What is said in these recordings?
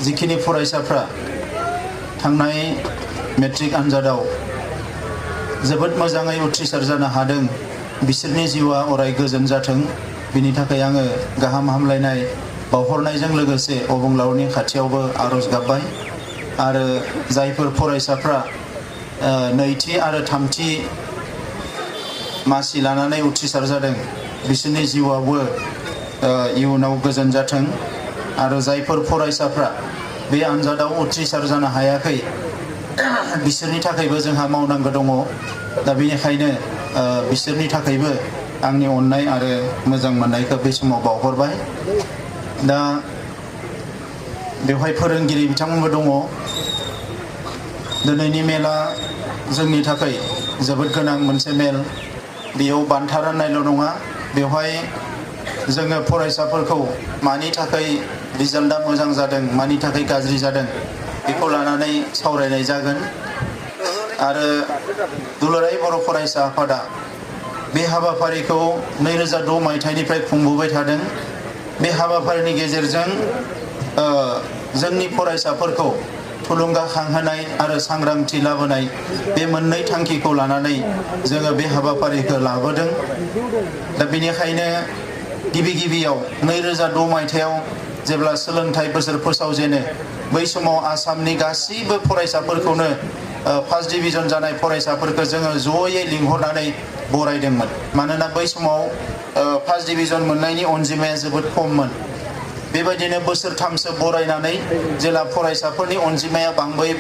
जिखिनि फरायसाफ्रा थांनाय मेट्रिक आनजादाव जोबोद मोजाङै उथ्रिसार जानो हादों बिसोरनि जिउआ अराय गोजोन जाथों बिनि थाखाय आङो गाहाम हामलायनाय बावहरनायजों लोगोसे अबंलावरिनि खाथियावबो आरज गाबबाय आरो जायफोर फरायसाफ्रा नैथि आरो थामथि मासि लानानै उथ्रिसार जादों बिसोरनि जिउआवबो इयुनाव गोजोन जाथों आरो जायफोर फरायसाफ्रा बे आनजादाव उथ्रिसार जानो हायाखै बिसोरनि थाखायबो जोंहा मावनांगौ दङ दा बेनिखायनो बिसोरनि थाखायबो आंनि अननाय आरो मोजां मोननायखौ बे समाव बावहरबाय दा बेवहाय फोरोंगिरि बिथांमोनबो दङ दिनैनि मेला जोंनि थाखाय जोबोद गोनां मोनसे मेल बेयाव बान्था राननायल' नङा बेवहाय जोङो फरायसाफोरखौ मानि थाखाय रिजाल्टआ मोजां जादों मानि थाखाय गाज्रि जादों बेखौ लानानै सावरायनाय जागोन आरो दुलाराय बर' फरायसा आफादा बे हाबाफारिखौ 2006 मायथाइनिफ्राय खुंबोबाय थादों बे हाबाफारिनि गेजेरजों जोंनि फरायसाफोरखौ थुलुंगाखांहोनाय आरो सांग्रांथि लाबोनाय बे मोननै थांखिखौ लानानै जोङो बे हाबाफारिखौ लाबोदों दा बेनिखायनो गिबियाव 2006 मायथाइयाव जेब्ला सोलोंथाइ बोसोर फोसावजेनो बै समाव आसामनि गासैबो फरायसाफोरखौनो फार्स्ट डिभिजन जानाय फरायसाफोरखौ जोङो जयै लिंहरनानै बरायदोंमोन मानोना बै समाव फार्स्ट डिभिजन मोननायनि अनजिमाया जोबोद खममोन बेबायदिनो बोसोरथामसो बरायनानै जेला फरायसाफोरनि अनजिमाया बांबोयै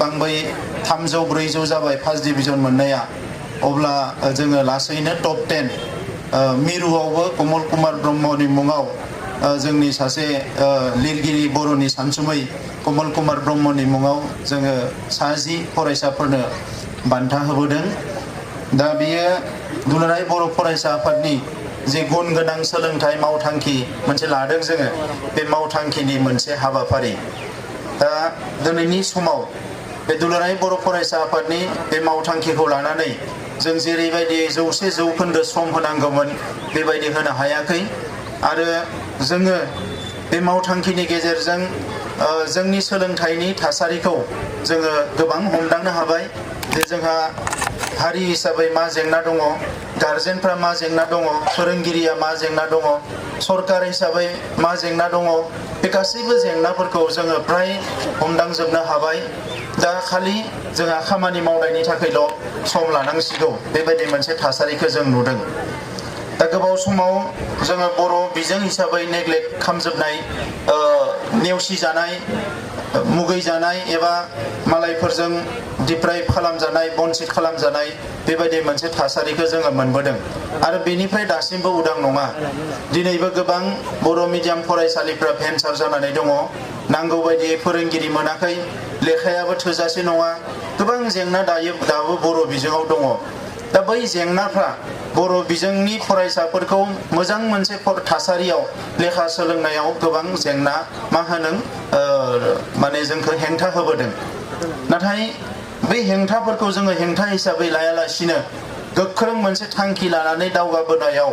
300-400 जाबाय फार्स्ट डिभिजन मोननाया अब्ला जोङो लासैनो टप 10 मिरुआवबो कमल कुमार ब्रह्मनि मुङाव जोंनि सासे लिरगिरि बर'नि सानसुमै कमल कुमार ब्रह्मनि मुङाव जोङो 10 फरायसाफोरनो बान्था होबोदों दा बेयो दुलाराय बर' फरायसा आफादनि जे गुन गोनां सोलोंथाइ मावथांखि मोनसे लादों जोङो बे मावथांखिनि मोनसे हाबाफारि दा दिनैनि समाव बे दुलाराय बर' फरायसा आफादनि बे मावथांखिखौ लानानै जों जेरैबायदि 100% सम होनांगौमोन बेबायदि होनो हायाखै आरो जोङो बे मावथांखिनि गेजेरजों जोंनि सोलोंथाइनि थासारिखौ जोङो गोबां हमदांनो हाबाय जे जोंहा हारि हिसाबै मा जेंना दङ गार्जेनफ्रा मा जेंना दङ फोरोंगिरिया मा जेंना दङ सरकार हिसाबै मा जेंना दङ बे गासैबो जेंनाफोरखौ जोङो फ्राय हमदांजोबनो हाबाय दा खालि जोंहा खामानि मावनायनि थाखायल' सम लानांसिगौ बेबायदि मोनसे थासारिखौ जों नुदों दा गोबाव समाव जोङो बर' बिजों हिसाबै नेग्लेक्ट खालामजोबनाय नेवसिजानाय मुगैजानाय एबा मालायफोरजों डिप्राइभ खालामजानाय बन्सित खालामजानाय बेबायदि मोनसे थासारिखौ जोङो मोनबोदों आरो बेनिफ्राय दासिमबो उदां नङा दिनैबो गोबां बर' मिडियाम फरायसालिफ्रा भेन्सार जानानै दङ नांगौ बायदियै फोरोंगिरि मोनाखै लेखायाबो थोजासे नङा गोबां जेंना दाबो बर' बिजोङाव दङ दा बै जेंनाफ्रा बर' बिजोंनि फरायसाफोरखौ मोजां मोनसे थासारियाव लेखा सोलोंनायाव गोबां जेंना माने जोंखौ हेंथा होबोदों नाथाय बै हेंथाफोरखौ जोङो हेंथा हिसाबै लायालासिनो गोख्रों मोनसे थांखि लानानै दावगाबोनायाव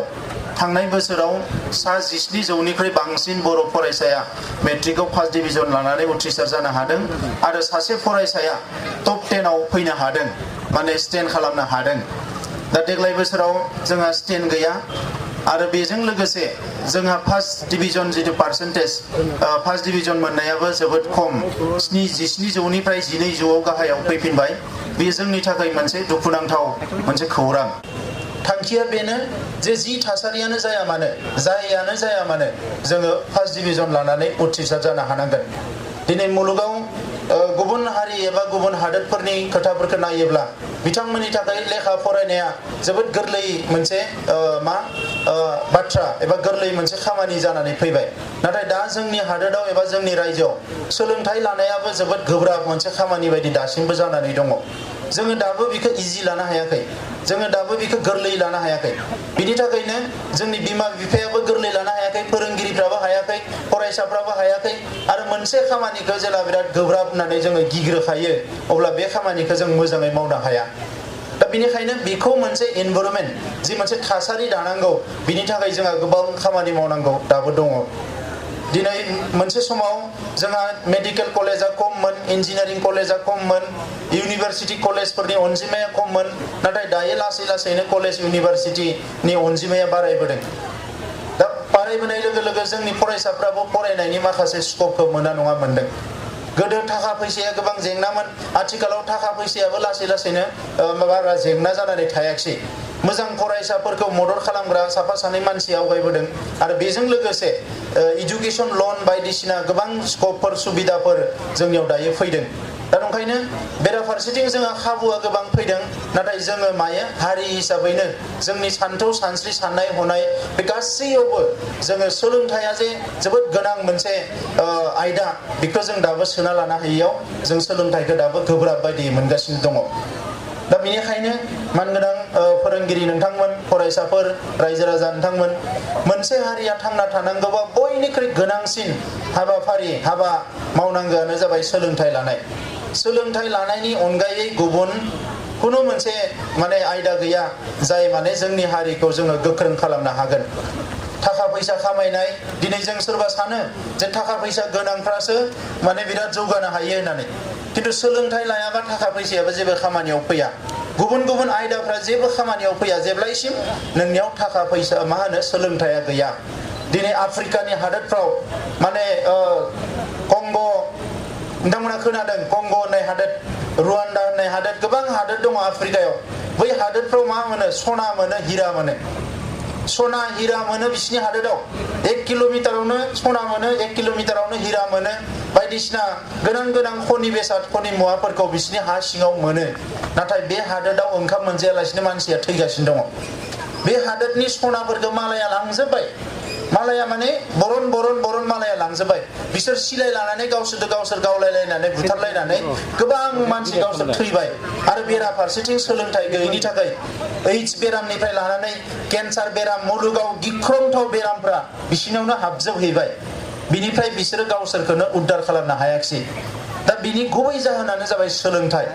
थांनाय बोसोराव 17,000निख्रुइ बांसिन बर' फरायसाया मेट्रिकआव फार्स्ट डिभिजन लानानै उथ्रिसार जानो हादों आरो सासे फरायसाया टप 10 आव फैनो हादों माने स्टेन्ड खालामनो हादों दा देग्लाय बोसोराव जोंहा स्टेन्ड गैया आरो बेजों लोगोसे जोंहा फार्स्ट डिभिजन जितु पार्सेन्टेज फार्स्ट डिभिजन मोननायाबो जोबोद खम 17,000निफ्राय 12,000आव गाहायाव फैफिनबाय बे जोंनि थाखाय मोनसे दुखुनांथाव मोनसे खौरां थांखिया बेनो जे जि थासारियानो जाया मानो जोङो फार्स्ट डिभिजन लानानै उथ्रिसार जानो हानांगोन दिनै मुलुगाव गुबुन हारि एबा गुबुन हादोरफोरनि खोथाफोरखौ नायोब्ला बिथांमोननि थाखाय लेखा फरायनाया जोबोद गोरलै मोनसे बाथ्रा एबा गोरलै मोनसे खामानि जानानै फैबाय नाथाय दा जोंनि हादोराव एबा जोंनि रायजोआव सोलोंथाइ लानायाबो जोबोद गोब्राब मोनसे खामानि बायदि दासिमबो जानानै दङ जोङो दाबो बेखौ इजि लानो हायाखै जोङो दाबो बेखौ गोरलै लानो हायाखै बिनि थाखायनो जोंनि बिमा बिफायाबो गोरलै लानो हायाखै फोरोंगिरिफ्राबो हायाखै फरायसाफ्राबो हायाखै आरो मोनसे खामानिखौ जेला बिराद गोब्राब होननानै जोङो गिग्रोखायो अब्ला बे खामानिखौ जों मोजाङै मावनो हाया दा बेनिखायनो बेखौ मोनसे एनभायरनमेन्ट जि मोनसे थासारि दानांगौ बिनि थाखाय जोंहा गोबां खामानि मावनांगौ दाबो दङ दिनै मोनसे समाव जोंहा मेडिकेल कलेजा खममोन, इन्जिनियारिं कलेजा खममोन, इउनिभारसिटि कलेजफोरनि अनजिमाया खममोन, नाथाय दायो लासै लासैनो कलेज इउनिभारसिटिनि अनजिमाया बारायबोदों। दा बारायबोनाय लोगो लोगो जोंनि फरायसाफ्राबो फरायनायनि माखासे स्कपखौ मोना नङा मोनदों। गोदो थाखा फैसाया गोबां जेंनामोन, आथिखालाव थाखा फैसायाबो लासै लासैनो बारा जेंना जानानै थायाखिसै। मोजां फरायसाफोरखौ मदद खालामग्रा साफा सानै मानसि आवगायबोदों आरो बेजों लोगोसे इडुकेसन लन बायदिसिना गोबां स्कपफोर सुबिदाफोर जोंनियाव दायो फैदों। दा ओंखायनो बेराफारसेथिं जोंहा खाबुआ गोबां फैदों, नाथाय जोङो मायो हारि हिसाबैनो जोंनि सान्थौ सानस्रि साननाय हनाय बे गासैयावबो जोङो सोलोंथाइया जे जोबोद गोनां मोनसे आयदा, बेखौ जों दाबो सोना लानो हायियाव जों सोलोंथाइखौ दाबो गोब्राब बायदि मोनगासिनो दङ। दा बेनिखायनो मानगोनां फोरोंगिरि नोंथांमोन, फरायसाफोर, रायजो राजा नोंथांमोन, मोनसे हारिया थांना थानांगौबा बयनिख्रुइ गोनांसिन हाबा मावनांगौआनो जाबाय सोलोंथाइ लानाय। सोलोंथाइ लानायनि अनगायै गुबुन खुनु मोनसे आयदा गैया जाय जोंनि हारिखौ जोङो गोख्रों खालामनो हागोन। थाखा फैसा खामायनाय, दिनै जों सोरबा सानो जे थाखा फैसा गोनांफ्रासो बिराद जौगानो हायो होननानै, किन्तु सोलोंथाइ लायाबा थाखा फैसायाबो जेबो खामानियाव फैया। गुबुन गुबुन आयदाफ्रा जेबो खामानियाव फैया जेब्लायसिम नोंनियाव थाखा फैसा सोलोंथाइया गैया। दिनै आफ्रिकानि हादोरफ्राव कंग' नोंथांमोना खोनादों, कंग' होननाय हादोर, रुवान्डा होननाय हादोर, गोबां हादोर दङ आफ्रिकायाव। बै हादोरफ्राव मा मोनो? सना मोनो, हिरा मोनो। सना हिरा मोनो बिसिनि हादोराव। 1 किल'मिटारावनो सना मोनो, 1 किल'मिटारावनो हिरा मोनो, बायदिसिना गोनां गोनां खनि बेसाद, खनि मुवाफोरखौ बिसिनि हा सिङाव मोनो। नाथाय बे हादोराव ओंखाम मोनजायालासिनो मानसिया थैगासिनो दङ। बे हादोरनि सनाफोरखौ मालाया लांजोब्बाय। मालाया बरन मालाया लांजोब्बाय। बिसोर सिलाय लानानै गावसोरजों गावसोर गावलायलायनानै बुथारलायनानै गोबां मानसि गावसोर थैबाय। आरो बेराफारसेथिं सोलोंथाइ गैयैनि थाखाय एइड्स बेरामनिफ्राय लानानै केन्सार बेराम, मुलुगाव गिख्रंथाव बेरामफ्रा बिसिनावनो हाबजोबहैबाय। बिनिफ्राय बिसोरो गावसोरखौनो उद्धार खालामनो हायाखिसै। दा बिनि गुबै जाहोनानो जाबाय सोलोंथाइ।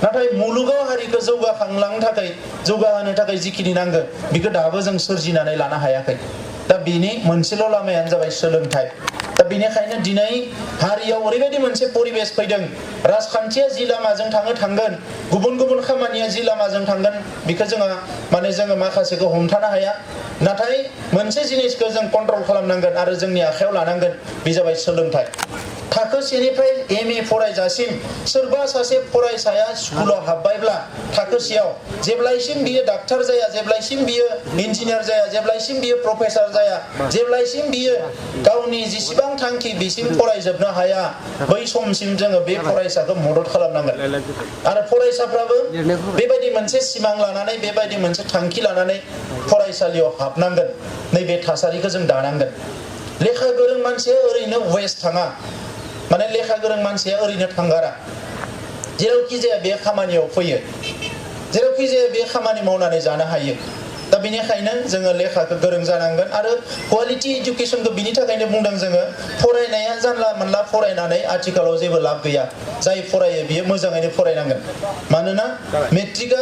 नाथाय मुलुगाव हारिखौ जौगाहोनो थाखाय जिखिनि नांगौ बेखौ दाबो जों सोरजिनानै लानो हायाखै। दा बिनि मोनसेल' लामायानो जाबाय सोलोंथाइ। दा बेनिखायनो दिनै हारियाव ओरैबायदि मोनसे परिबेस फैदों, राजखान्थिया जि लामाजों थांगोन, गुबुन गुबुन खामानिया जि लामाजों थांगोन, बेखौ जोङो माखासेखौ हमथानो हाया। नाथाय मोनसे जिनिसखौ जों कन्ट्रल खालामनांगोन आरो जोंनि आखायाव लानांगोन, बे जाबाय सोलोंथाइ। थाखो 1निफ्राय MA फरायजासिम सोरबा सासे फरायसाया स्कुलाव हाबबायब्ला थाखो 1आव जेब्लायसिम बियो डाक्टार जाया, जेब्लायसिम बियो इन्जिनियार जाया, जेब्लायसिम बियो प्रफेसार जाया, जेब्लायसिम बियो गावनि जेसेबां थांखि बिसिम फरायजोबनो हाया, बै समसिम जोङो बे फरायसाखौ मदद खालामनांगोन। आरो फरायसाफ्राबो बेबायदि मोनसे सिमां लानानै, बेबायदि मोनसे थांखि लानानै फरायसालियाव हाबनांगोन। नैबे थासारिखौ जों दानांगोन। लेखा गोरों मानसिया ओरैनो वेस्ट थाङा, लेखा गोरों मानसिया ओरैनो थांगारा। जेरावखि जाया बे खामानियाव फैयो, जेरावखि जाया बे खामानि मावनानै जानो हायो। दा बेनिखायनो जोङो लेखाखौ गोरों जानांगोन आरो क्वालिटि इडुकेसनखौ बिनि थाखायनो बुंदों जोङो। फरायनाया जानला मोनला फरायनानै आथिखालाव जेबो लाब गैया। जाय फरायो बियो मोजाङैनो फरायनांगोन। मानोना मेट्रिकआ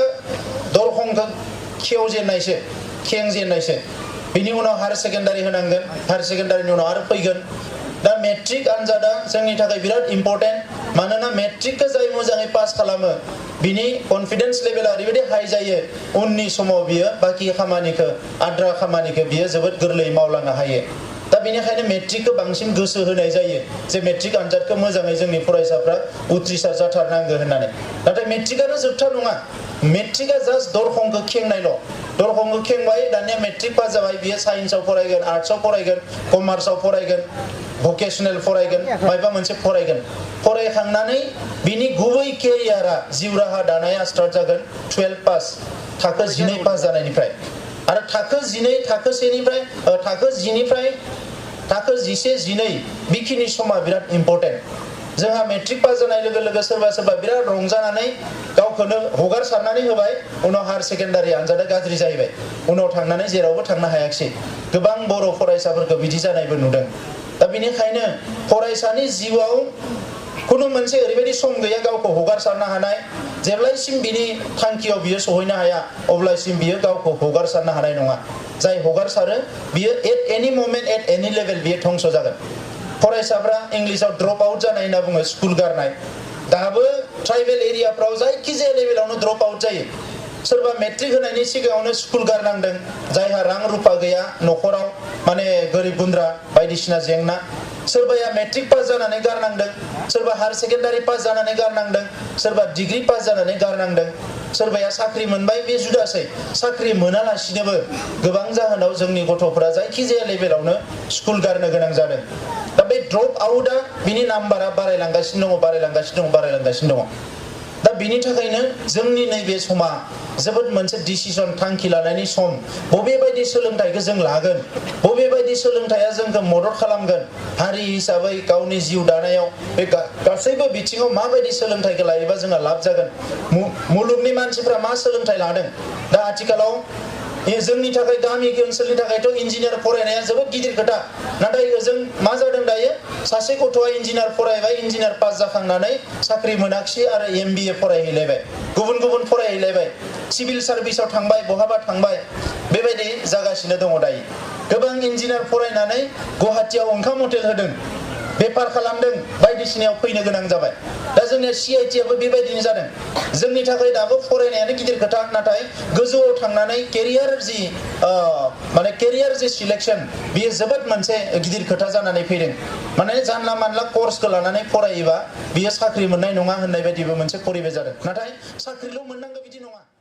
दरखंखौ खेंजेननायसो। बिनि उनाव हायार सेकेन्डारि होनांगोन, हायार सेकेन्डारिनि उनाव आरो फैगोन। दा मेट्रिक आनजादा जोंनि थाखाय बिराद इम्पर्टेन्ट। मानोना मेट्रिकखौ जाय मोजाङै पास खालामो बिनि कनफिडेन्स लेभेला ओरैबायदि हाई जायो, उननि समाव बियो बाखि खामानिखौ, आद्रा खामानिखौ बियो जोबोद गोरलैयै मावलांनो हायो। दा बेनिखायनो मेट्रिकखौ बांसिन गोसो होनाय जायो जे मेट्रिक आनजादखौ मोजाङै जोंनि फरायसाफ्रा उथ्रिसार जाथारनांगौ होननानै। नाथाय मेट्रिकआनो जोबथा नङा। मेट्रिकआ जास्ट दरखंखौ खेंनायल'। दरखंखौ खेंबाय, दानिया मेट्रिक पास जाबाय, बियो साइन्सआव फरायगोन, आर्ट्सआव फरायगोन, कमार्सआव फरायगोन, भकेसनेल फरायगोन, माबा मोनसे फरायगोन। फरायखांनानै बिनि गुबै केरियारा, जिउ राहा दानाया स्टार्ट जागोन 12 पास, थाखो 12 पास जानायनिफ्राय। आरो थाखो 11, थाखो 10निफ्राय थाखो 11, 12 बेखिनि समा बिराद इम्पर्टेन्ट। जोंहा मेट्रिक पास जानाय लोगो लोगो सोरबा बिराद रंजानानै गावखौनो हगारसारनानै होबाय, उनाव हायार सेकेन्डारि आनजादा गाज्रि जाहैबाय, उनाव थांनानै जेरावबो थांनो हायाखिसै। गोबां बर' फरायसाफोरखौ बिदि जानायबो नुदों। दा बेनिखायनो फरायसानि जिउआव खुनु मोनसे ओरैबायदि सम गैया गावखौ हगारसारनो हानाय। जेब्लायसिम बिनि थांखियाव बियो सहैनो हाया, अब्लासिम बियो गावखौ हगारसारनो हानाय नङा। जाय हगारसारो बियो एट एनि ममेन्ट, एट एनि लेभेल बियो धंस' जागोन। फरायसाफ्रा इंलिशाव ड्रप आउट जानाय होनना बुङो स्कुल गारनाय दाबो ट्राइबेल एरियाफ्राव जायखिजाया लेभेलावनो ड्रप आउट जायो सोरबा मेट्रिक होनायनि सिगाङावनो स्कुल गारनांदों जायहा रां रुपा गैया न'खराव माने गोरिब गुन्द्रा बायदिसिना जेंना सोरबाया मेट्रिक पास जानानै गारनांदों सोरबा हायर सेकेन्डारि पास जानानै गारनांदों सोरबा डिग्री पास जानानै गारनांदों सोरबाया साख्रि मोनबाय बे जुदासै साख्रि मोनालासिनोबो गोबां जाहोनाव जोंनि गथ'फोरा जायखिजाया लेभेलावनो स्कुल गारनो गोनां जादों दा बे ड्रप आउटआ बिनि नाम्बारा बारायलांगासिनो दङ दा बिनि थाखायनो जोंनि नैबे समा जोबोद मोनसे डिसिजन थांखि लानायनि सम बबे बायदि सोलोंथाइखौ जों लागोन बबे बायदि सोलोंथाइया जोंखौ मदद खालामगोन हारि हिसाबै गावनि जिउ दानायाव बे गासैबो बिथिङाव माबायदि सोलोंथाइखौ लायोबा जोंहा लाब जागोन मुलुगनि मानसिफ्रा मा सोलोंथाइ लादों दा आथिखालाव जोंनि थाखाय गामि ओनसोलनि थाखायथ' इन्जिनियार फरायनाया जोबोद गिदिर खोथा नाथाय ओजों मा जादों दायो सासे गथ'आ इन्जिनियार फरायबाय इन्जिनियार पास जाखांनानै साख्रि मोनाखिसै आरो MBA फरायहैलायबाय गुबुन फरायहैलायबाय सिभिल सार्भिसाव थांबाय बहाबा थांबाय बेबायदि जागासिनो दङ दायो गोबां इन्जिनियार फरायनानै गुवाहाटीयाव ओंखाम हटेल होदों बेफार खालामदों बायदिसिनायाव फैनो गोनां जाबाय दा जोंनिया CIT आबो बेबायदिनो जादों जोंनि थाखाय दाबो फरायनायानो गिदिर खोथा नाथाय गोजौआव थांनानै केरियार जि सिलेक्शन बियो जोबोद मोनसे गिदिर खोथा जानानै फैदों माने जानला मानला कर्सखौ लानानै फरायोबा बियो साख्रि मोननाय नङा होननाय बायदिबो मोनसे परिबेस जादों नाथाय साख्रिल' मोननांगौ बिदि नङा